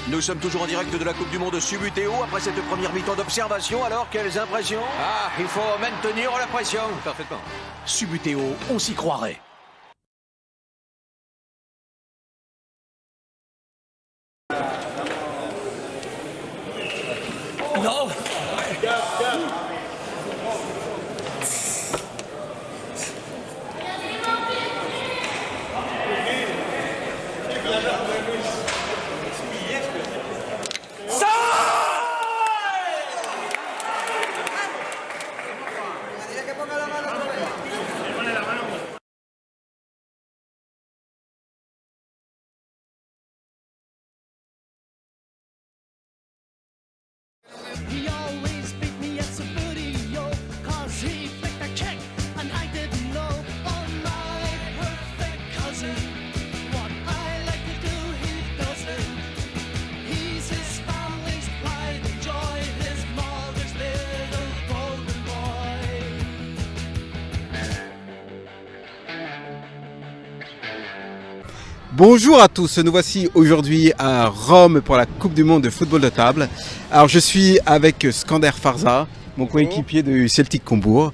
Nous sommes toujours en direct de la Coupe du Monde Subbuteo après cette première mi-temps d'observation. Alors, quelles impressions? Ah, il faut maintenir la pression. Parfaitement. Subbuteo, on s'y croirait. Non. He always beat me at Subbuteo, cause he flicked a kick and I didn't know. Oh my perfect cousin, what I like to do he doesn't. He's his family's pride and joy, his mother's little golden boy. Bonjour à tous, nous voici aujourd'hui à Rome pour la Coupe du Monde de football de table. Alors je suis avec Skander Farza, mon coéquipier de Celtic Combourg.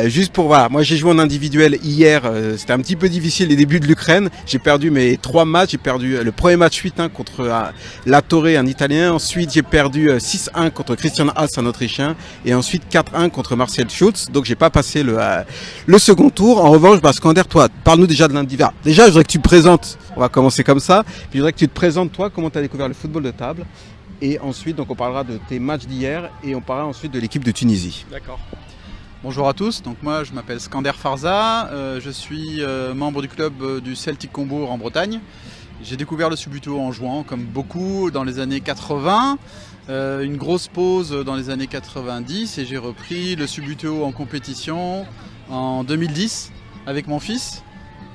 Juste pour voilà, moi j'ai joué en individuel hier, c'était un petit peu difficile les débuts de l'Ukraine. J'ai perdu mes 3 matchs, j'ai perdu le premier match 8-1 contre Lattore, un Italien. Ensuite j'ai perdu 6-1 contre Christian Haas, un Autrichien. Et ensuite 4-1 contre Marcel Schulz. Donc j'ai pas passé le second tour. En revanche, Skander, toi, parle-nous déjà de l'individuel. Déjà, je voudrais que tu te présentes, on va commencer comme ça. Puis je voudrais que tu te présentes toi, comment tu as découvert le football de table. Et ensuite, donc, on parlera de tes matchs d'hier et on parlera ensuite de l'équipe de Tunisie. D'accord. Bonjour à tous, donc moi je m'appelle Skander Farza, je suis membre du club du Celtic Combourg en Bretagne. J'ai découvert le Subbuteo en jouant, comme beaucoup, dans les années 80, une grosse pause dans les années 90 et j'ai repris le Subbuteo en compétition en 2010 avec mon fils.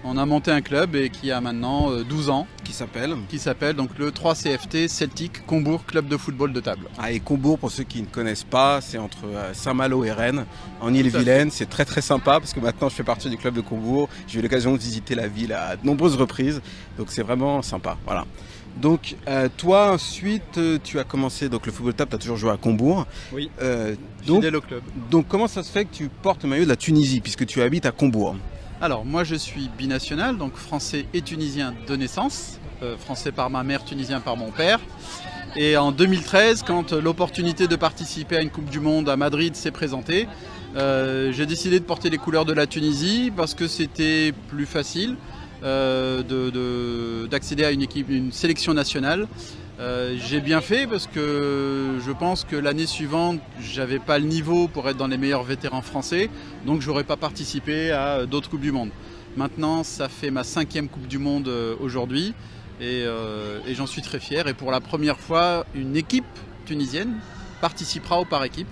On a monté un club et qui a maintenant 12 ans. Qui s'appelle donc le 3CFT Celtic Combourg Club de football de table. Ah, et Combourg, pour ceux qui ne connaissent pas, c'est entre Saint-Malo et Rennes, en Ille-et-Vilaine. C'est très très sympa parce que maintenant je fais partie du club de Combourg. J'ai eu l'occasion de visiter la ville à de nombreuses reprises. Donc c'est vraiment sympa. Voilà. Donc toi ensuite tu as commencé donc le football de table, tu as toujours joué à Combourg. Oui, donc, fidèle au club. Donc comment ça se fait que tu portes le maillot de la Tunisie puisque tu habites à Combourg? Alors moi je suis binational, donc français et tunisien de naissance, français par ma mère, tunisien par mon père. Et en 2013, quand l'opportunité de participer à une Coupe du Monde à Madrid s'est présentée, j'ai décidé de porter les couleurs de la Tunisie parce que c'était plus facile d'accéder à une sélection nationale. J'ai bien fait parce que je pense que l'année suivante, j'avais pas le niveau pour être dans les meilleurs vétérans français, donc j'aurais pas participé à d'autres Coupes du Monde. Maintenant, ça fait ma 5e Coupe du Monde aujourd'hui et j'en suis très fier. Et pour la première fois, une équipe tunisienne participera au par équipe.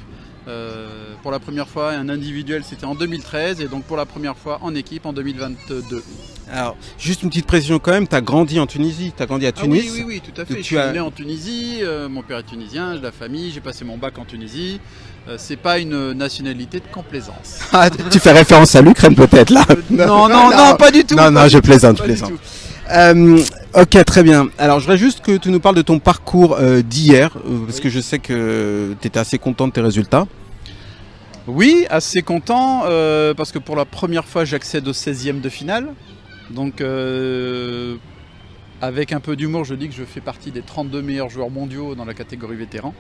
Pour la première fois, un individuel, c'était en 2013 et donc pour la première fois en équipe en 2022. Alors, juste une petite précision quand même, tu as grandi en Tunisie, tu as grandi à Tunis. Oui, tout à fait. Je suis né en Tunisie, mon père est tunisien, j'ai de la famille, j'ai passé mon bac en Tunisie. C'est pas une nationalité de complaisance. Ah, tu fais référence à l'Ukraine peut-être là? Non, pas du tout. Non, je plaisante, Ok, très bien. Alors, je voudrais juste que tu nous parles de ton parcours d'hier, parce que je sais que tu étais assez content de tes résultats. Oui, assez content, parce que pour la première fois, j'accède au 16e de finale. Donc, avec un peu d'humour, je dis que je fais partie des 32 meilleurs joueurs mondiaux dans la catégorie vétéran.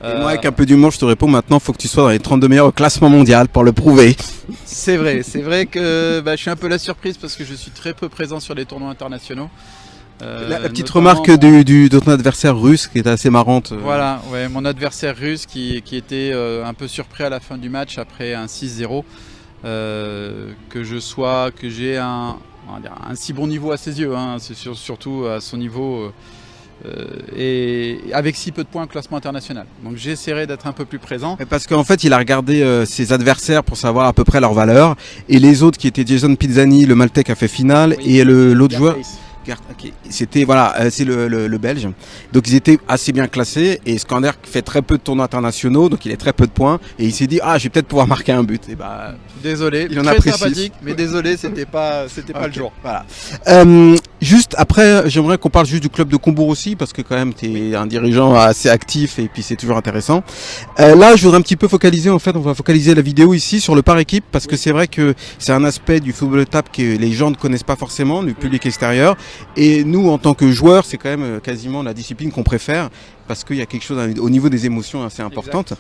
Et moi, avec un peu d'humour, je te réponds maintenant, il faut que tu sois dans les 32 meilleurs au classement mondial pour le prouver. C'est vrai que je suis un peu la surprise parce que je suis très peu présent sur les tournois internationaux. La petite remarque de ton adversaire russe qui était assez marrante. Voilà, ouais, mon adversaire russe qui était un peu surpris à la fin du match après un 6-0. Que j'ai un si bon niveau à ses yeux, hein, c'est surtout à son niveau et avec si peu de points au classement international. Donc j'essaierai d'être un peu plus présent. Parce qu'en fait il a regardé ses adversaires pour savoir à peu près leur valeur et les autres qui étaient Jason Pizzani, le Maltais qui a fait finale, oui, et l'autre joueur Ok. C'était voilà, c'est le Belge. Donc ils étaient assez bien classés et Skander fait très peu de tournois internationaux, donc il a très peu de points et il s'est dit je vais peut-être pouvoir marquer un but. Et bah désolé, il en très a pris sympathique, mais désolé, c'était pas le jour. Voilà. Juste après, j'aimerais qu'on parle juste du club de Combourg aussi parce que quand même t'es un dirigeant assez actif et puis c'est toujours intéressant. Là, je voudrais un petit peu focaliser, en fait, on va focaliser la vidéo ici sur le par équipe parce que c'est vrai que c'est un aspect du football de table que les gens ne connaissent pas forcément, le public extérieur. Et nous, en tant que joueurs, c'est quand même quasiment la discipline qu'on préfère parce qu'il y a quelque chose au niveau des émotions assez importante.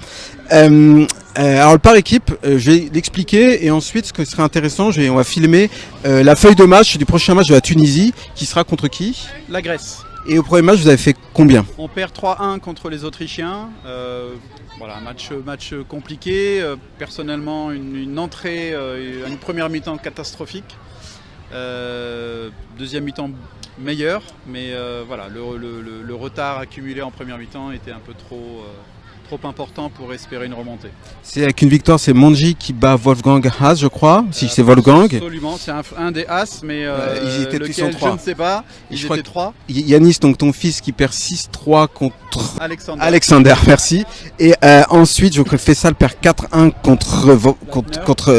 Alors le par équipe, je vais l'expliquer et ensuite ce que serait intéressant, on va filmer la feuille de match du prochain match de la Tunisie qui sera contre qui? La Grèce. Et au premier match, vous avez fait combien? On perd 3-1 contre les Autrichiens. Voilà, match compliqué. Personnellement, une entrée, une première mi-temps catastrophique. Deuxième mi-temps meilleure, mais voilà, le retard accumulé en première mi-temps était un peu trop important pour espérer une remontée. C'est avec une victoire, c'est Monji qui bat Wolfgang Haas, je crois, si c'est Wolfgang. Absolument, c'est un des Haas, mais ils étaient lequel, tous en 3. je ne sais pas. Ils étaient 3. Yanis, donc ton fils qui perd 6-3 contre Alexander, merci. Et ensuite, je fais ça, le perd 4-1 contre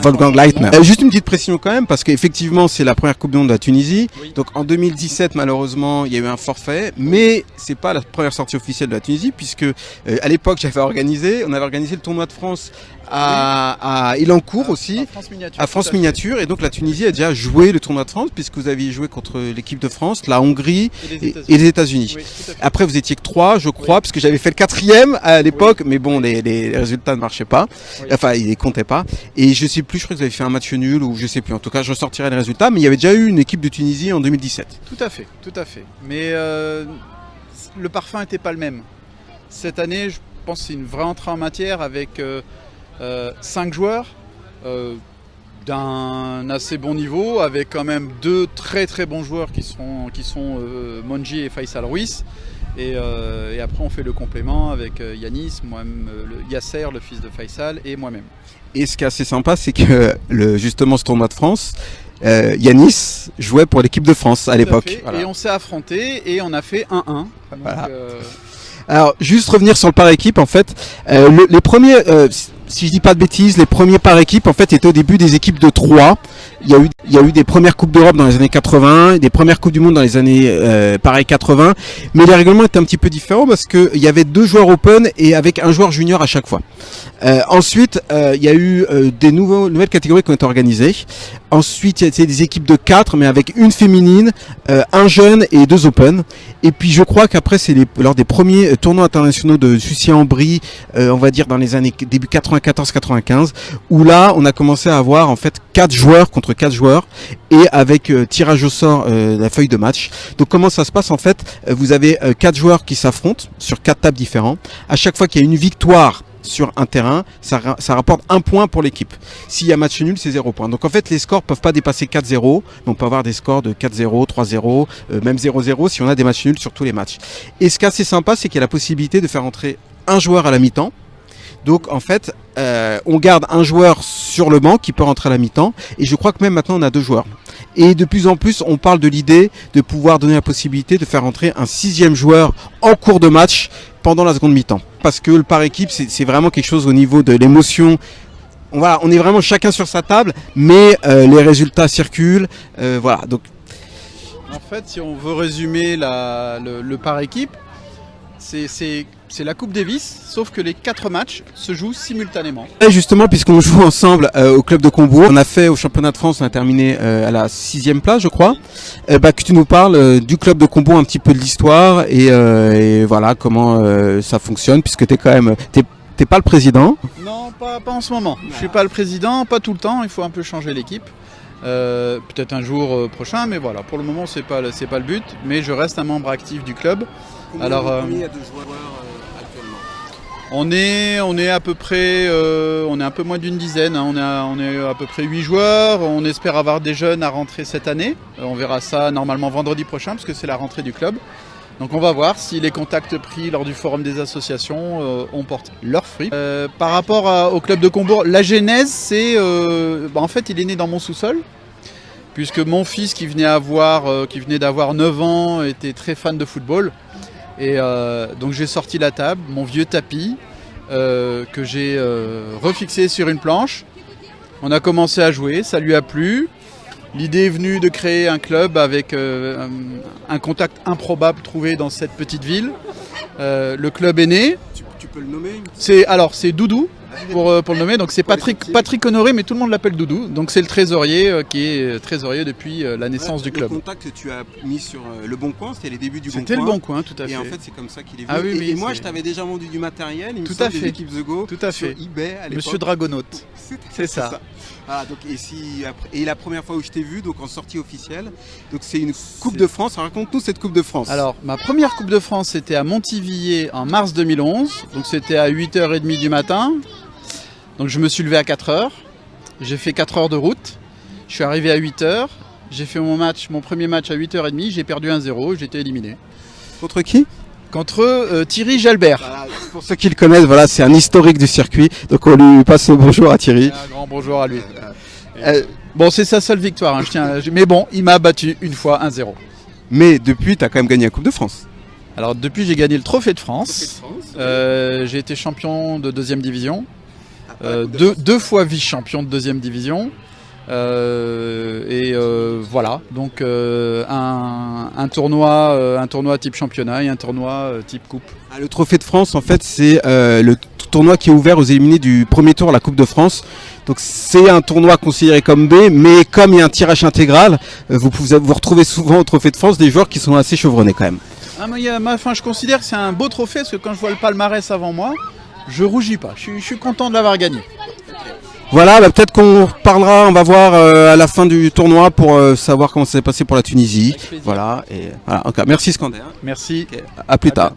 Wolfgang Leitner. Juste une petite précision quand même, parce qu'effectivement, c'est la première Coupe du Monde de la Tunisie. Oui. Donc en 2017, malheureusement, il y a eu un forfait, mais c'est pas la première sortie officielle de la Tunisie, puisque à l'époque, on avait organisé le tournoi de France à Ilancourt aussi, à France Miniature, et donc la Tunisie a déjà joué le tournoi de France, puisque vous aviez joué contre l'équipe de France, la Hongrie et les États-Unis. Oui, après, vous étiez que 3, je crois, puisque j'avais fait le 4e à l'époque, mais bon, les résultats ne marchaient pas, enfin, ils ne comptaient pas. Et je sais plus, je crois que vous avez fait un match nul, ou je sais plus, en tout cas, je ressortirai les résultats, mais il y avait déjà eu une équipe de Tunisie en 2017. Tout à fait. Mais le parfum n'était pas le même. Cette année, je pense que c'est une vraie entrée en matière avec 5 joueurs d'un assez bon niveau, avec quand même 2 très très bons joueurs qui sont Monji et Faisal Ruiz. Et après on fait le complément avec Yanis, moi-même, Yasser, le fils de Faisal, et moi-même. Et ce qui est assez sympa, c'est que justement ce tournoi de France, Yanis jouait pour l'équipe de France à l'époque. Voilà. Et on s'est affronté et on a fait 1-1. Voilà. Alors, juste revenir sur le par équipe, en fait, les premiers, si je dis pas de bêtises, les premiers par équipe, en fait, étaient au début des équipes de 3. Il y a eu des premières Coupes d'Europe dans les années 80, des premières Coupes du Monde dans les années, 80. Mais les règlements étaient un petit peu différents parce qu'il y avait 2 joueurs open et avec un joueur junior à chaque fois. Ensuite, il y a eu des nouvelles catégories qui ont été organisées. Ensuite, il y a des équipes de 4, mais avec une féminine, un jeune et 2 open. Et puis, je crois qu'après, c'est lors des premiers tournois internationaux de Sucy-en-Brie, on va dire dans les années début 94-95, où là, on a commencé à avoir en fait 4 joueurs contre 4 joueurs et avec tirage au sort la feuille de match. Donc, comment ça se passe en fait? Vous avez 4 joueurs qui s'affrontent sur 4 tables différentes. À chaque fois qu'il y a une victoire sur un terrain, ça rapporte 1 point pour l'équipe. S'il y a match nul, c'est 0 point. Donc en fait, les scores peuvent pas dépasser 4-0, mais on peut avoir des scores de 4-0, 3-0, même 0-0 si on a des matchs nuls sur tous les matchs. Et ce qui est assez sympa, c'est qu'il y a la possibilité de faire entrer un joueur à la mi-temps. Donc en fait, on garde un joueur sur le banc qui peut rentrer à la mi-temps. Et je crois que même maintenant, on a 2 joueurs. Et de plus en plus, on parle de l'idée de pouvoir donner la possibilité de faire entrer un 6e joueur en cours de match pendant la seconde mi-temps. Parce que le par équipe, c'est vraiment quelque chose au niveau de l'émotion. Voilà, on est vraiment chacun sur sa table, mais les résultats circulent. Voilà. Donc, en fait, si on veut résumer le par équipe, c'est la Coupe Davis, sauf que les 4 matchs se jouent simultanément. Et justement, puisqu'on joue ensemble au club de Combourg, on a fait au championnat de France, on a terminé à la 6e place, je crois. Que tu nous parles du club de Combourg, un petit peu de l'histoire et voilà comment ça fonctionne, puisque t'es quand même, t'es pas le président. Non, pas en ce moment. Je suis pas le président, pas tout le temps. Il faut un peu changer l'équipe. Peut-être un jour prochain, mais voilà. Pour le moment, c'est pas le but. Mais je reste un membre actif du club. Alors, combien il y a de joueurs actuellement? On est à peu près, on est un peu moins d'une dizaine. Hein. On est à peu près 8 joueurs. On espère avoir des jeunes à rentrer cette année. On verra ça normalement vendredi prochain, parce que c'est la rentrée du club. Donc on va voir si les contacts pris lors du forum des associations ont porté leurs fruits. Par rapport au club de Combourg, la genèse, c'est, en fait, il est né dans mon sous-sol. puisque mon fils qui venait d'avoir 9 ans était très fan de football. Et donc j'ai sorti la table, mon vieux tapis, que j'ai refixé sur une planche. On a commencé à jouer, ça lui a plu. L'idée est venue de créer un club avec un contact improbable trouvé dans cette petite ville. Le club est né. Tu peux le nommer? C'est Doudou pour le nommer. Donc c'est Patrick Honoré, mais tout le monde l'appelle Doudou. Donc c'est le trésorier qui est trésorier depuis la naissance du club. Le contact que tu as mis sur Le Bon Coin, c'était les débuts du Bon Coin. C'était le Bon Coin, tout à fait. Et en fait, c'est comme ça qu'il est venu. Ah oui, et moi, je t'avais déjà vendu du matériel, il me tout semble, à fait. des équipes The Go, tout à fait. sur eBay à l'époque. Monsieur Dragonaut. C'est ça. Ah, donc, et la première fois où je t'ai vu, donc en sortie officielle, donc c'est une Coupe de France. Raconte-nous cette Coupe de France. Alors, ma première Coupe de France, c'était à Montivilliers en mars 2011. Donc c'était à 8h30 du matin. Donc je me suis levé à 4h. J'ai fait 4 heures de route. Je suis arrivé à 8h. J'ai fait mon premier match à 8h30. J'ai perdu 1-0. J'étais éliminé. Contre qui? Contre Thierry Jalbert. Voilà, pour ceux qui le connaissent, voilà, c'est un historique du circuit. Donc on lui passe le bonjour à Thierry. Un grand bonjour à lui. Bon, c'est sa seule victoire. Hein, mais bon, il m'a battu une fois 1-0. Mais depuis, tu as quand même gagné la Coupe de France. Alors depuis, j'ai gagné le Trophée de France. J'ai été champion de 2e division. Deux fois vice-champion de 2e division. Voilà, donc un tournoi type championnat et un tournoi type coupe. Le Trophée de France, en fait, c'est le tournoi qui est ouvert aux éliminés du premier tour à la Coupe de France. Donc c'est un tournoi considéré comme B, mais comme il y a un tirage intégral, vous retrouvez souvent au Trophée de France des joueurs qui sont assez chevronnés quand même. Ah, mais je considère que c'est un beau trophée, parce que quand je vois le palmarès avant moi, je rougis pas, je suis content de l'avoir gagné. Voilà, peut-être qu'on reparlera, on va voir à la fin du tournoi pour savoir comment ça s'est passé pour la Tunisie. Voilà, et voilà. Okay. Merci Skander. Merci. Okay. À plus tard.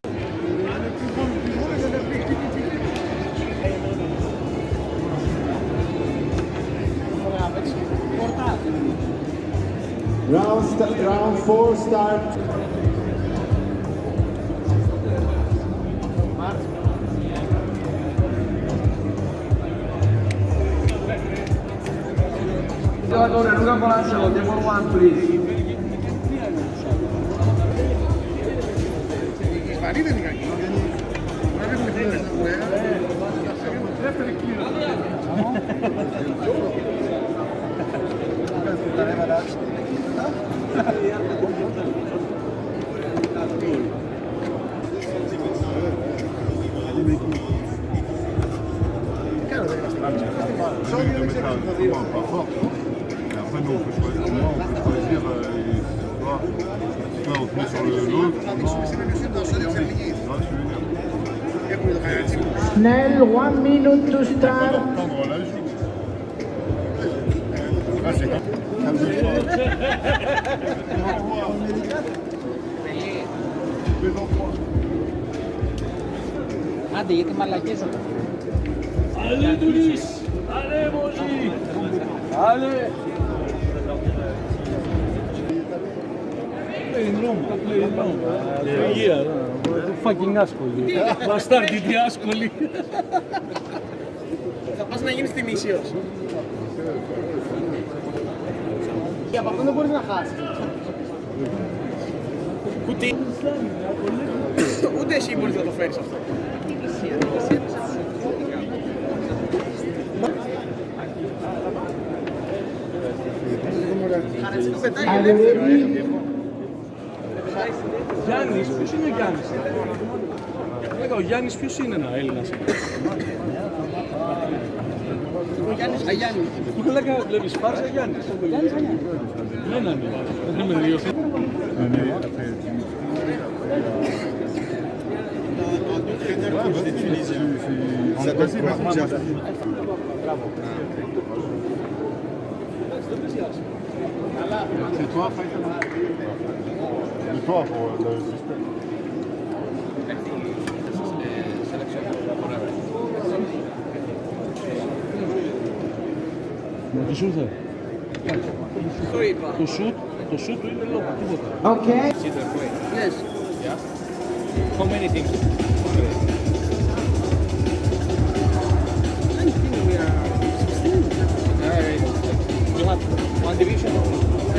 Round 4 start. Snell, 1 minute to start. Άντε, γιατί μαλακίζονται. Allez Doulis, allez Moji, allez. In Roma, play in Roma. Yeah, fucking Ascoli. Bastardi di Ascoli. Θα πας να γίνεις τιμήσιος. Και από αυτό δεν μπορείς να χάσεις. Κουτί. Ούτε εσύ μπορείς να το φέρεις αυτό. Γιάννης, ποιος είναι ο Γιάννης? Λέγα, ο Γιάννης ποιος είναι ένα Έλληνας? Ο Γιάννης Αγιάννης. Λέγα, βλέπεις Φάρσα Γιάννης? Γιάννης Αγιάννης. Λένανε, δεν είμαι δύο. C'est toi, et toi pour le suspect. Τι σου ήρθε? Το είπα. Το σούτ του είναι λόγο, τίποτα. Okay. Yes. How many things? I think we are 16. You have one division? Are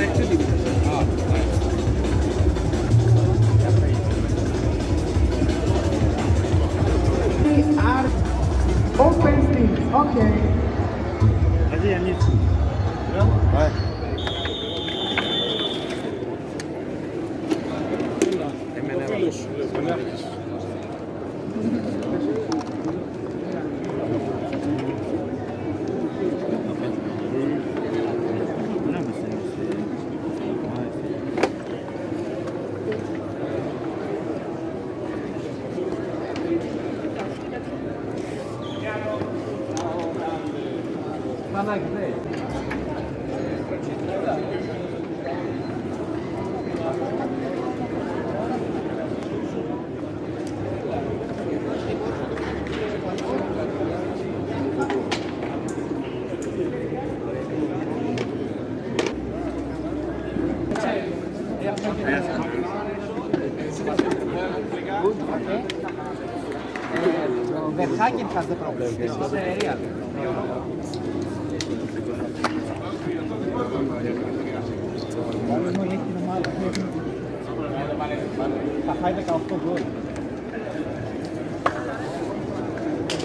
open, please. Okay. Verhagen has the problem. This is area.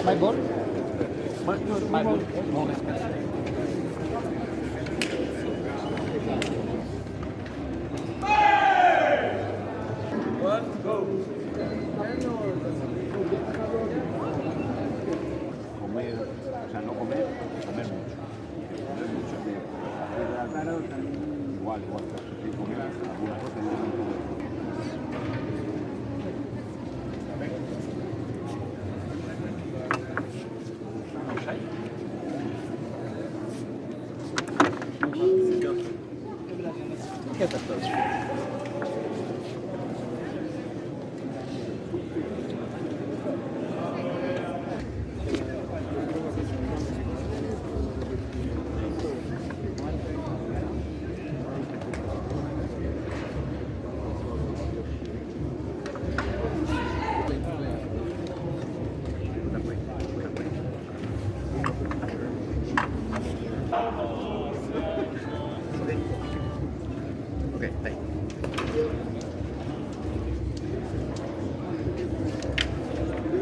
My ball? My ball?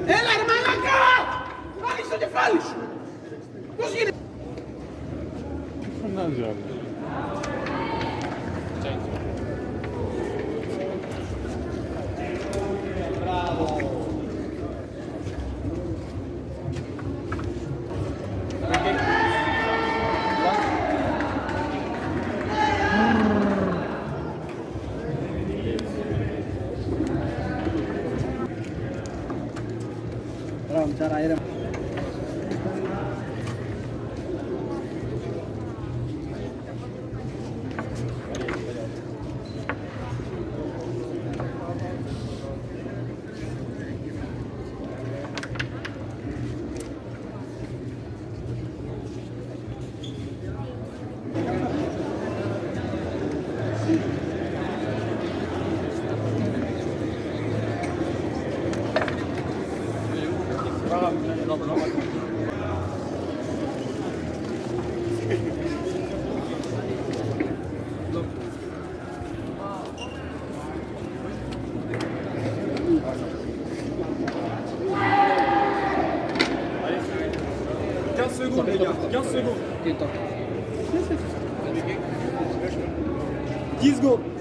Έλα ρε μαλάκα! Άνοιξε το κεφάλι σου! Πώς γίνεται? Φωνάζει άλλο. secondes, les gars. 15 secondes. 10 secondes.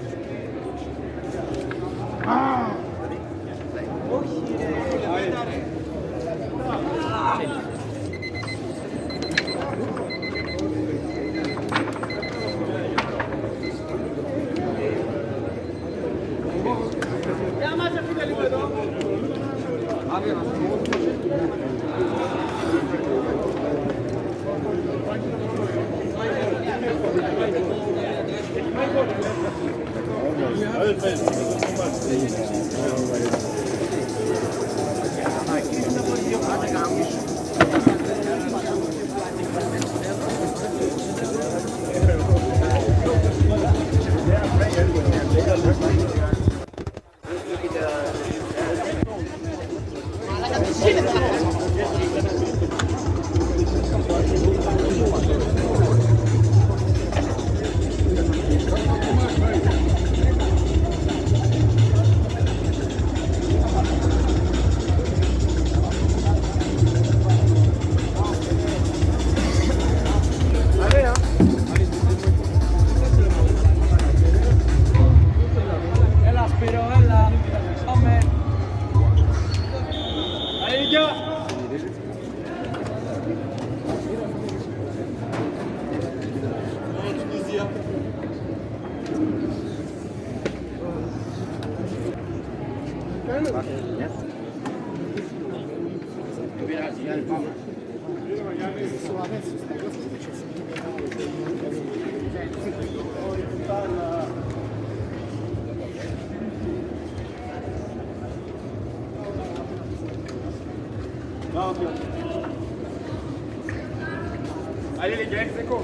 Allez les gars, c'est quoi?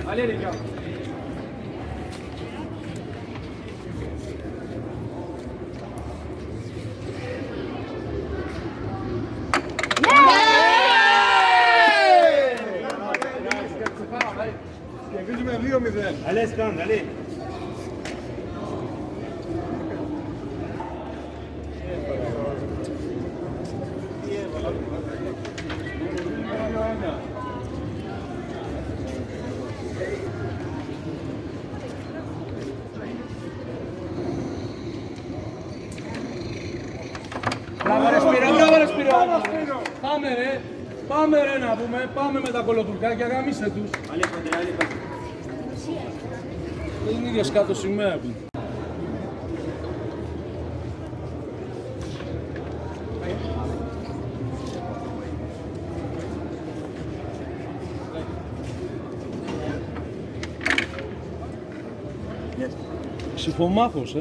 Allez les gars. Allez, Stan, allez. Bravo Respiro. Πάμε ρε να πούμε, πάμε με τα κολοτουρκάκια, γαμίστε τους. Είναι οι ίδιες κάτω σημαία που. Ψηφομάχος,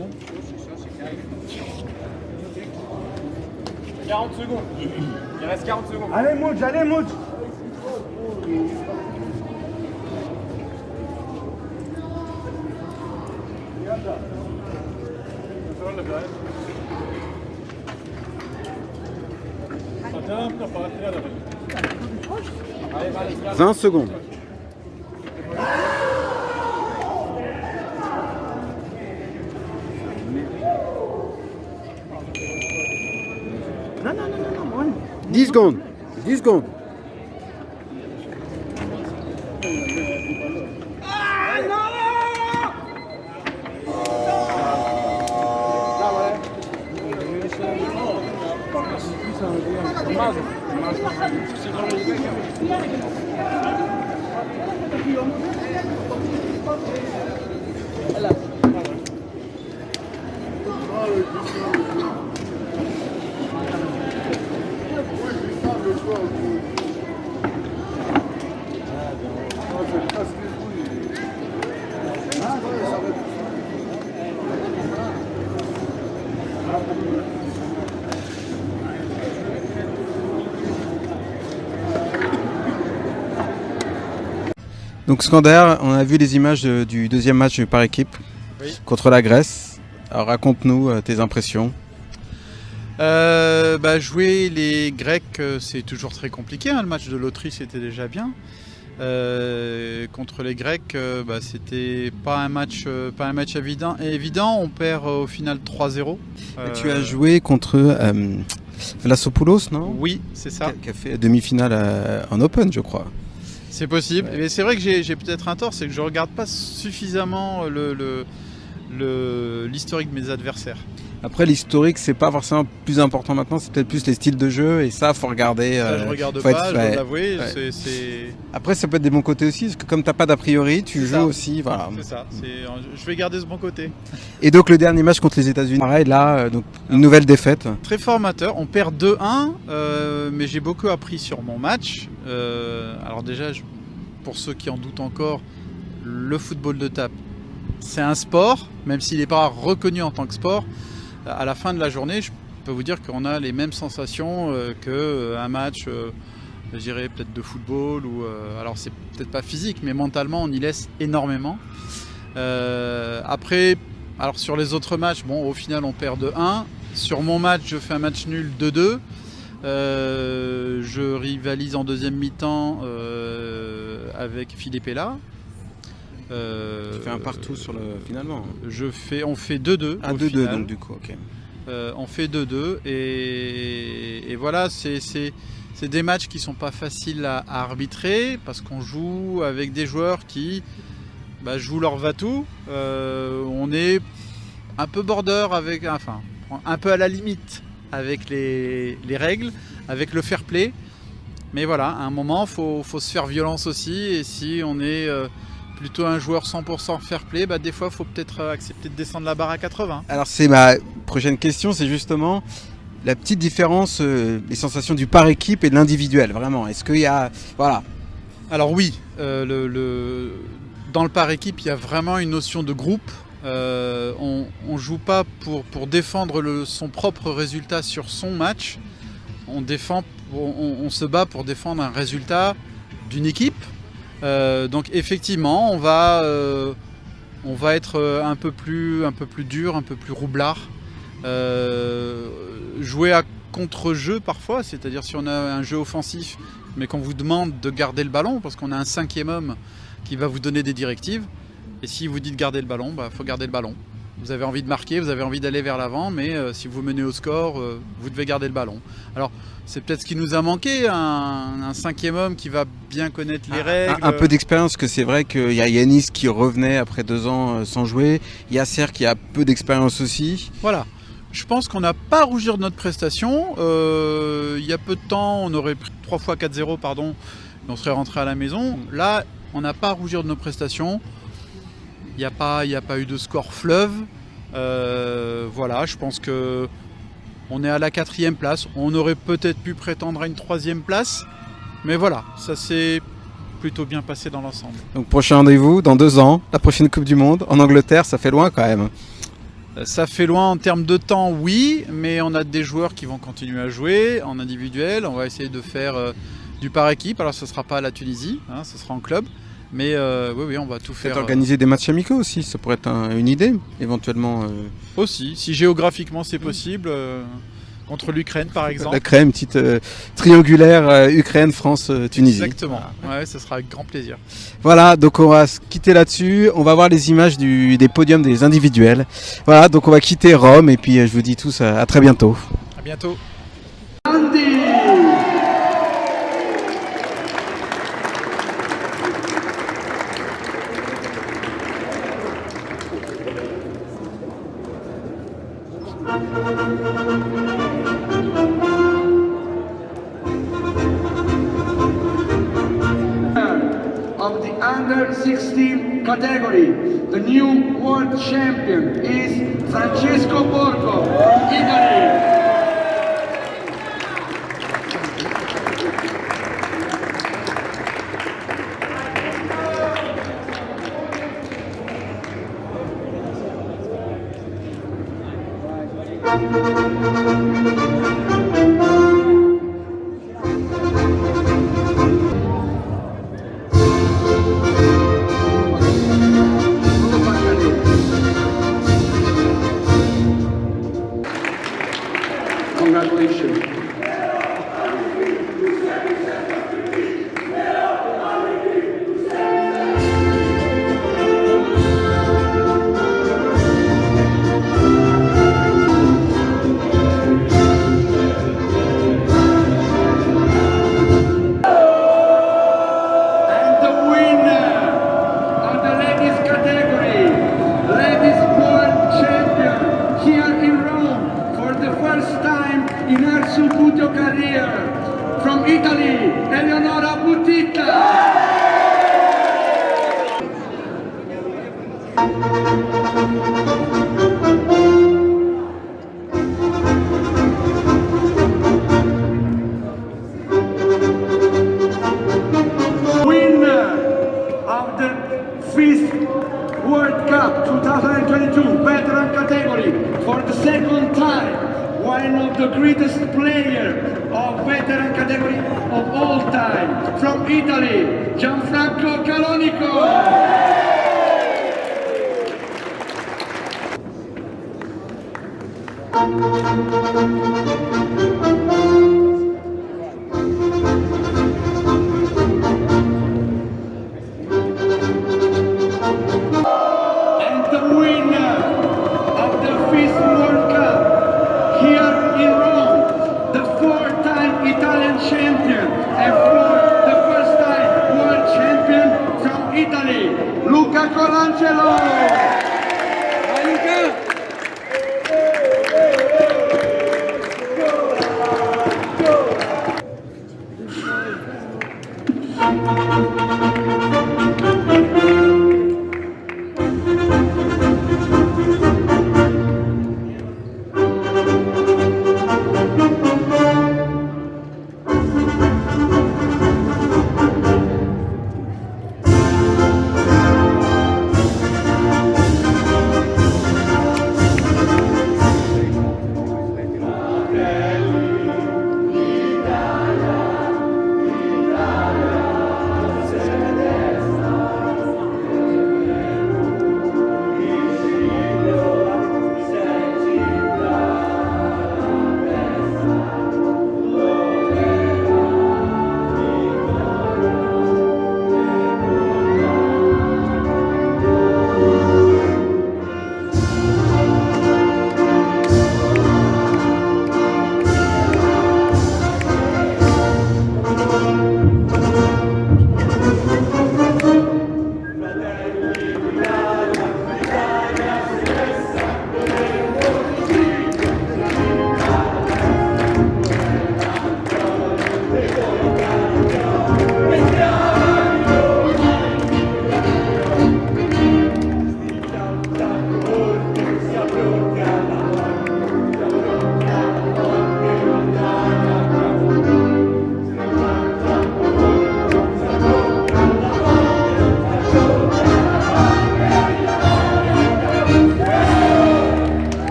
40 secondes. Il reste 40 secondes. Allez Mouch, allez Mouch. « 20 secondes. Non. 10 secondes. 10 secondes. Donc Skander, on a vu les images du deuxième match par équipe contre la Grèce. Alors raconte-nous tes impressions. Jouer les Grecs, c'est toujours très compliqué. Le match de l'Autriche était déjà bien. Contre les Grecs, c'était pas un match évident. On perd au final 3-0. Tu as joué contre Vlassopoulos, non? Oui, c'est ça. Qui a fait demi-finale en Open, je crois. C'est possible. Mais c'est vrai que j'ai peut-être un tort, c'est que je regarde pas suffisamment l'historique de mes adversaires. Après, l'historique, c'est pas forcément plus important maintenant, c'est peut-être plus les styles de jeu, et ça, faut regarder. Ça, je regarde pas, je dois l'avouer. Ouais. C'est... Après, ça peut être des bons côtés aussi, parce que comme t'as pas d'a priori, tu joues aussi. Voilà. C'est ça, je vais garder ce bon côté. Et donc, le dernier match contre les États-Unis, pareil, là, donc, une nouvelle défaite. Très formateur, on perd 2-1, mais j'ai beaucoup appris sur mon match. Alors, déjà, pour ceux qui en doutent encore, le football de table, c'est un sport, même s'il n'est pas reconnu en tant que sport. À la fin de la journée, je peux vous dire qu'on a les mêmes sensations qu'un match, je dirais peut-être de football. Alors c'est peut-être pas physique, mais mentalement on y laisse énormément. Après, alors sur les autres matchs, au final on perd 2-1. Sur mon match, je fais un match nul 2-2. Je rivalise en deuxième mi-temps avec Philippe Ella. Tu fais un partout sur le finalement. On fait 2-2. Un 2-2 donc du coup, ok. On fait 2-2 et voilà, c'est des matchs qui sont pas faciles à arbitrer parce qu'on joue avec des joueurs qui jouent leur va-tout. On est un peu border un peu à la limite avec les règles, avec le fair play. Mais voilà, à un moment, faut se faire violence aussi. Et si on est plutôt un joueur 100% fair play, des fois, il faut peut-être accepter de descendre la barre à 80. Alors c'est ma prochaine question, c'est justement la petite différence, les sensations du par équipe et de l'individuel, vraiment. Est-ce qu'il y a... Voilà. Alors oui, dans le par équipe, il y a vraiment une notion de groupe. On ne joue pas pour défendre son propre résultat sur son match. On se bat pour défendre un résultat d'une équipe. Donc effectivement, on va être un peu plus dur, un peu plus roublard. Jouer à contre-jeu parfois, c'est-à-dire si on a un jeu offensif, mais qu'on vous demande de garder le ballon, parce qu'on a un 5e homme qui va vous donner des directives. Et si vous dites garder le ballon, faut garder le ballon. Vous avez envie de marquer, vous avez envie d'aller vers l'avant, mais si vous menez au score, vous devez garder le ballon. Alors, c'est peut-être ce qui nous a manqué, un 5e homme qui va bien connaître les règles. Un peu d'expérience, que c'est vrai qu'il y a Yanis qui revenait après 2 ans sans jouer. Yasser qui a peu d'expérience aussi. Voilà. Je pense qu'on n'a pas à rougir de notre prestation. Il y a peu de temps, on aurait pris 3 fois 4-0, pardon, et on serait rentré à la maison. Là, on n'a pas à rougir de nos prestations. Il n'y a pas eu de score fleuve. Voilà, je pense que on est à la 4e place. On aurait peut-être pu prétendre à une 3e place. Mais voilà, ça s'est plutôt bien passé dans l'ensemble. Donc prochain rendez-vous dans 2 ans, la prochaine Coupe du Monde en Angleterre, ça fait loin quand même. Ça fait loin en termes de temps, oui, mais on a des joueurs qui vont continuer à jouer en individuel. On va essayer de faire du par équipe. Alors ce ne sera pas à la Tunisie, ce sera en club. Mais oui, on va tout faire. Organiser des matchs amicaux aussi, ça pourrait être une idée, éventuellement. Aussi, si géographiquement c'est possible, contre l'Ukraine par exemple. La crème, petite triangulaire Ukraine, France, Tunisie. Exactement, ouais, ça sera avec grand plaisir. Voilà, donc on va se quitter là-dessus. On va voir les images des podiums des individuels. Voilà, donc on va quitter Rome et puis je vous dis tous à très bientôt. À bientôt. Of the under 16 category, the new world champion is Francesco Borgo, Italy. Congratulations. in her subito career. From Italy, Eleonora Buttitta. Winner of the 5th World Cup 2022 veteran category for the second time. One of the greatest players of veteran category of all time. From Italy, Gianfranco Calonico. winner of the FIS World Cup here in Rome, the four-time Italian champion and for the first time world champion from Italy, Luca Colangelo. Vai Luca!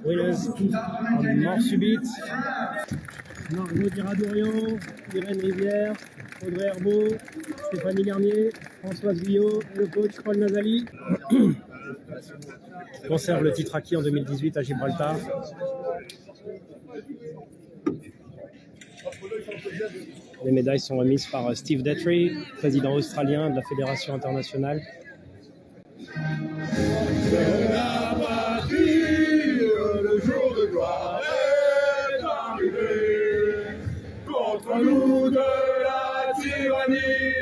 Winners en mort subite. Margot Diradorian, Irène Rivière, Audrey Herbeau, Stéphanie Garnier, Françoise Guyot et le coach Paul Nazali. Conserve le titre acquis en 2018 à Gibraltar. Les médailles sont remises par Steve Detry, président australien de la Fédération internationale. Le jour de gloire est arrivé. Contre nous de la tyrannie,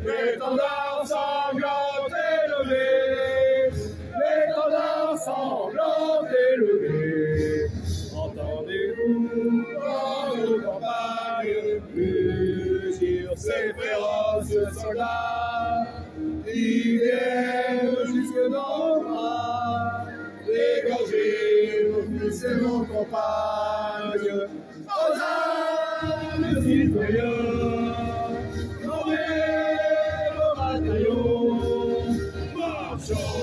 l'étendard sanglant élevé, l'étendard sanglant élevé. Entendez-vous dans nos campagnes, sur ces féroces soldats qui viennent jusque dans nos bras, égorger nos fils et nos compagnes. Aux âmes citoyens, tombez vos bataillons, marchons.